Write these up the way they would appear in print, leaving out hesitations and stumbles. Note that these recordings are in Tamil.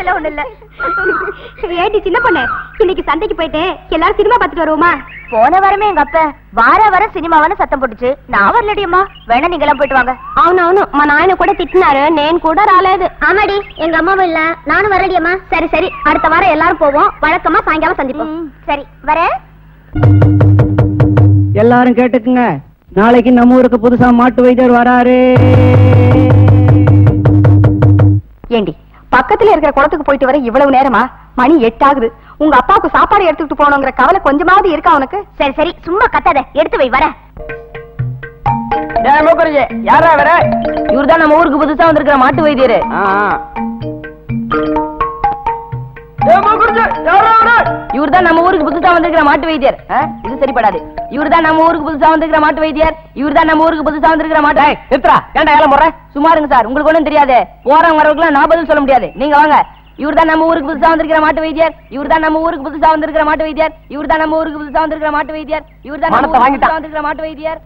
அதெல்லாம் ஒண்ணு இல்ல. ஏடி சின்ன பொண்ணு, இன்னைக்கு சந்தைக்கு போயிட்டு எல்லாரும் சினிமா பார்த்துட்டு வருவோமா? போன வாரமே எங்க அப்பா வார சினிமாவான சத்தம் போட்டுச்சு. நான் வரலடியம்மா, வேணா நீங்க எல்லாம் போயிட்டு வாங்க. అవును మా నాయన కూడా తిట్టినారు, నేను కూడా రాలేదు. ஆமாடி, எங்க அம்மாவும் இல்ல, நானும் வரலடியம்மா. சரி சரி, அடுத்த வாரம் எல்லாரும் போவோம். வழக்கமா சாயங்காலம் சந்திப்போம். சரி வரேன். எல்லாரும் கேட்டுக்குங்க, நாளைக்கு நம்ம ஊருக்கு புதுசா மாட்டு வைத்தியர் வராரு. ஏண்டி, பக்கத்துல இருக்கிற குளத்துக்கு போயிட்டு வர இவ்வளவு நேரமா? மணி 8 ஆகுது. உங்க அப்பாவுக்கு சாப்பாடு எடுத்துட்டு போனோங்கிற கவலை கொஞ்சமாவது இருக்கா உனக்கு? சரி சரி, சும்மா கத்தாத, எடுத்து வை வர. யாரா வர? இவர்தான் நம்ம ஊருக்கு புதுசா வந்திருக்கிற மாட்டு வைத்தியரு. இவர்தான் நம்ம ஊருக்கு புதுசா வந்திருக்கிற மாட்டு வைத்தியர். இது சரிப்படாது. இவர்தான் நம்ம ஊருக்கு புதுசா வந்திருக்கிற மாட்டு வைத்தியர். இவர்தான் நம்ம ஊருக்கு புதுசா வந்திருக்கிற மாட்டு. நிறுத்துறா, ஏன்டா ஏலம் போடுற? சும்மா இருங்க சார், உங்களுக்கு ஒண்ணும் தெரியாது. போறவங்க வரவங்களுக்குலாம் நான் பதில் சொல்ல முடியாது. நீங்க வாங்க. இவர்தான் நம்ம ஊருக்கு புதுசா வந்திருக்கிற மாட்டு வைத்தியர். இவர்தான் நம்ம ஊருக்கு புதுசா வந்திருக்கிற மாட்டு வைத்தியர். இவர்தான் நம்ம ஊருக்கு புதுசா வந்திருக்கிற மாட்டு வைத்தியர். இவர்தான் நம்ம ஊருக்கு புதுசா வந்திருக்கிற மாட்டு வைத்தியர்.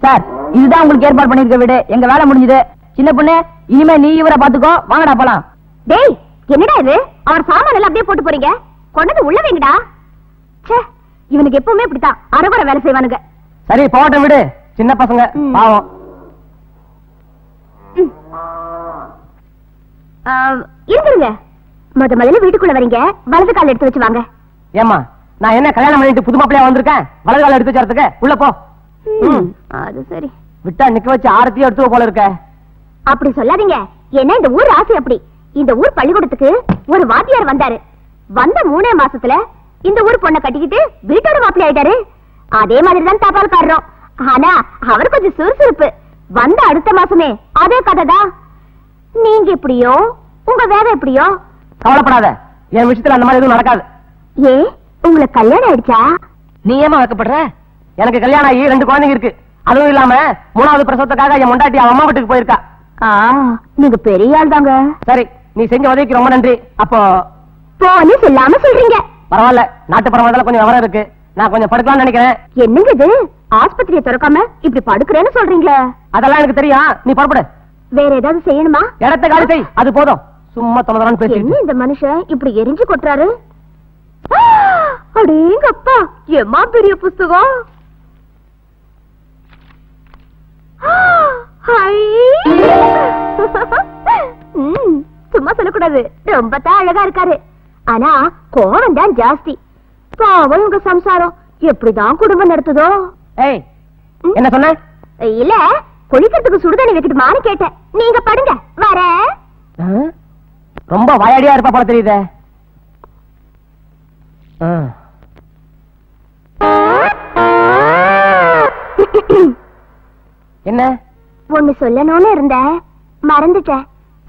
சார், இதுதான் உங்களுக்கு ஏற்பாடு பண்ணிருக்க வீடு. எங்க வேலை முடிஞ்சது. சின்ன பொண்ணு, இனிமே நீ இவரை பாத்துக்கோ. வாங்கடா போலாம். டேய், என்னடா இது? அவர் சாமான எல்லாம் அப்படியே போட்டு போறீங்க. கொண்டது உள்ள வைங்கடா. ச்சே, இவனுக்கு எப்பவுமே இப்படித்தான் அரைகுறை வேலை செய்வானுங்க. சரி போகட்டும், விடு. சின்ன பசங்க பாவம். இருங்க, முதல்ல வீட்டுக்குள்ள வரீங்க. வலது கால் எடுத்து வச்சு வாங்க. ஏமா, நான் என்ன கல்யாணம் பண்ணிட்டு புது மாப்பிளையா வந்திருக்கேன்? வலது கால எடுத்து வச்சறதுக்கு உள்ள போ. அது சரி. விட்டா நிக்க வச்சு ஆரத்தி எடுத்து போல இருக்க. அப்படி சொல்லாதீங்க. ஏன்னா இந்த ஊர் ஆசை அப்படி. இந்த ஊர் பள்ளிக்கூடத்துக்கு ஒரு வாத்தியார் வந்தாரு. வந்த 3 மாசத்துல இந்த ஊர் பொண்ணை கட்டிக்கிட்டு வீட்டோட மாப்பிள்ளை ஆயிட்டாரு. அதே மாதிரிதான் தபால்காரரும். ஆனா அவர் கொஞ்சம் சுறுசுறுப்பு. வந்த அடுத்த மாசமே அதே கதைதான். நீங்க எப்படியோ, உங்க வேலை எப்படியோ. கவலைப்படாத, என் விஷயத்துல அந்த மாதிரி எதுவும் நடக்காது. ஏ, உங்களுக்கு கல்யாணம் ஆயிடுச்சா? நீ ஏமா வைக்கப்படுற? எனக்கு கல்யாணம் ஆகி 2 குழந்தைங்க இருக்கு. அதுவும் இல்லாம 3வது பிரசவத்துக்காக என் முண்டாட்டி அவன் அம்மா வீட்டுக்கு போயிருக்கா. நீங்க பெரிய ஆள் தாங்க. சரி, நீ செஞ்ச உதவிக்கு ரொம்ப நன்றி. அப்போ போன்னு சொல்லாம சொல்றீங்க. பரவாயில்ல, நாட்டு பரவாயில்ல, கொஞ்சம் விவரம் இருக்கு. நான் கொஞ்சம் படுக்கலாம்னு நினைக்கிறேன். என்னங்க இது? ஆஸ்பத்திரியை திறக்காம இப்படி படுக்கிறேன்னு சொல்றீங்களா? அதெல்லாம் எனக்கு தெரியும், நீ புறப்படு. வேற ஏதாவது செய்யணுமா? இடத்த காலி செய், அது போதும். சும்மா தொலைதலான்னு பேசி. என்ன இந்த மனுஷன் இப்படி எரிஞ்சு கொட்டுறாரு? அடேங்கப்பா, எம்மா பெரிய புஸ்தகம். சும்மா சொல்லக்கூடாது, ரொம்ப தான் அழகா இருக்காரு. ஆனா கோவம் தான் ஜாஸ்தி. பாவம் உங்க சம்சாரம் எப்படிதான் குடும்பம் நடத்துதோ. ஏய், என்ன சொன்ன? இல்ல, குளிக்கிறதுக்கு சுடுதண்ணி வைக்கட்டுமான்னு கேட்டேன். நீங்க படுங்க, வர. ரொம்ப வாயாடியா இருப்பா போல தெரியுதே. என்ன? ஒண்ணு சொல்லணும்னு இருந்தேன், மறந்துட்டேன்.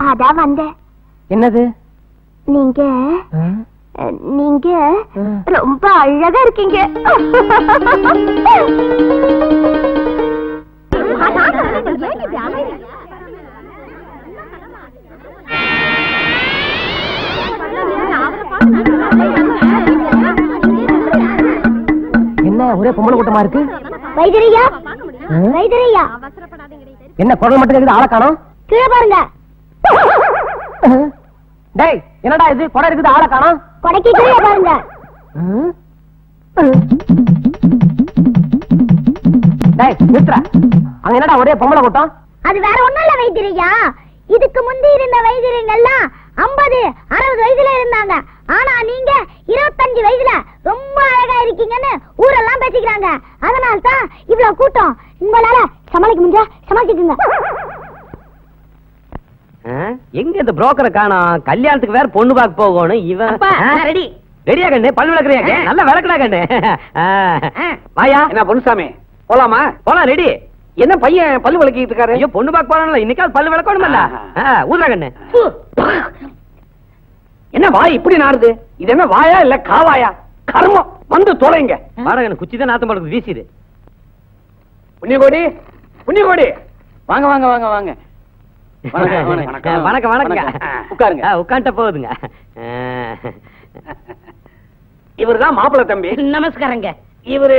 அதான் வந்தேன். என்னது? நீங்க நீங்க ரொம்ப அழகா இருக்கீங்க. என்ன ஒரே பொம்பளை கூட்டமா இருக்கு? வைத்தியரையா, வைத்தியரையா. என்ன குரல் மட்டும் கேக்குது, ஆளை காணோம். கீழே பாருங்க. டேய், என்னடா இது? கொடை இருக்குது, ஆளை காணோம். கொடைக்கு கீழே பாருங்க. டேய் நிறுத்துறா, அங்க என்னடா ஒரே பொம்பளை கூட்டம்? அது வேற ஒண்ணும் இல்ல வைத்தியரையா. இதுக்கு முந்தி இருந்த வைத்தியர்கள்லாம் 50, 60 வயசுல இருந்தாங்க. ஆனா நீங்க 25 வயசுல ரொம்ப அழகா இருக்கீங்கன்னு ஊரெல்லாம் பேசிக்கிறாங்க. அதனால தான் இவ்வளவு கூட்டம். உங்களால சமாளிக்க முடிஞ்சா சமாளிச்சுக்குங்க. எங்க இந்த புரோக்கரை காணோம்? கல்யாணத்துக்கு வேற பொண்ணு பார்க்க போகணும். இவன் ரெடி ரெடியா கண்ணு? பல் விளக்குறியா? நல்லா விளக்குடா கண்ணு. வாயா. என்ன பொண்ணுசாமி, போலாமா? போலாம், ரெடி. என்ன பையன் பல்லு விளக்கிட்டு இருக்காரு? ஐயோ, பொண்ணு பார்க்க போறான்ல, இன்னைக்காவது பல்லு விளக்கணும்ல. ஊதுறா கண்ணு. என்ன வாய் இப்படி நாறுது? இது என்ன வாயா இல்ல காவாயா? கர்மம் வந்து தொலைங்க. பாருங்க, குச்சிதான் நாத்தம் படுது, வீசிடு. புண்ணியகோடி, புண்ணியகோடி, வாங்க வாங்க வாங்க வாங்க. வணக்கம் வணக்கம் வணக்கம். உட்காருங்க. உட்காந்துட்ட போகுதுங்க. இவருதான் மாப்பிள்ளை தம்பி. நமஸ்காரங்க. இவரு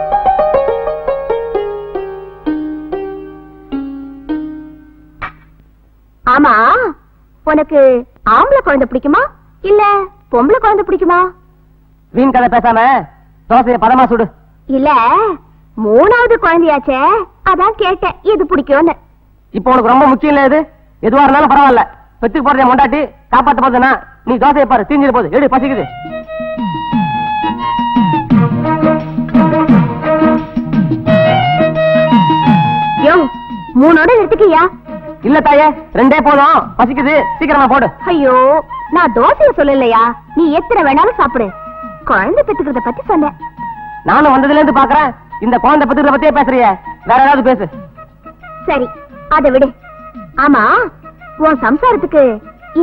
ஆமா, உனக்கு ஆம்பளை குழந்தை பிடிக்குமா இல்ல பொம்பளை குழந்தை பிடிக்குமா? வீண் கதை பேசாம தோசையை பதமா சுடு. இல்ல 3வது குழந்தையாச்சே, அதான் கேட்டேன் எது பிடிக்கும்னு. இப்போ உனக்கு ரொம்ப முக்கியம் இல்ல, இது எதுவா இருந்தாலும் பரவாயில்ல. பெத்துக்கு போறத மொண்டாட்டி காப்பாத்த போதுனா நீ தோசையை பாரு, தீஞ்சிரு போது. எடு, பசிக்குது. யோ, 3ஓட நிறுத்திக்கியா? இல்ல தாயே, 2 போதும். பசிக்குது, சீக்கிரமா போடு. ஐயோ, நான் தோசைய சொல்லலையா, நீ எத்தனை வேணாலும் சாப்பிடு. குழந்தை பெத்துக்கிறத பத்தி சொன்னேன். நானும் வந்ததுல இருந்து பாக்குறேன் இந்த குழந்தை பெத்துக்கிறத பத்தியே பேசுறிய. வேற ஏதாவது பேசு. சரி, அதை விடு. ஆமா, உன் சம்சாரத்துக்கு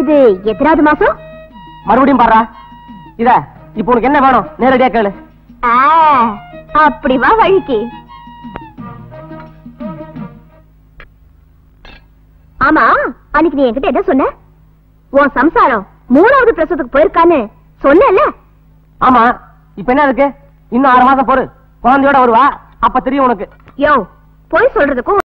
இது எத்தனாவது மாசம்? மறுபடியும் பாடுறா. இத இப்ப உனக்கு என்ன வேணும் நேரடியா கேளு. அப்படி வா வழிக்கு. ஆமா, அன்னைக்கு நீ என்கிட்ட என்ன சொன்ன? உன் சம்சாரம் 3வது பிரசவத்துக்கு போயிருக்கான்னு சொன்னல? ஆமா, இப்ப என்ன இருக்கு? இன்னும் 6 மாசம் பொறு, குழந்தையோட வருவா, அப்ப தெரியும் உனக்கு. யோ, போய் சொல்றதுக்கும்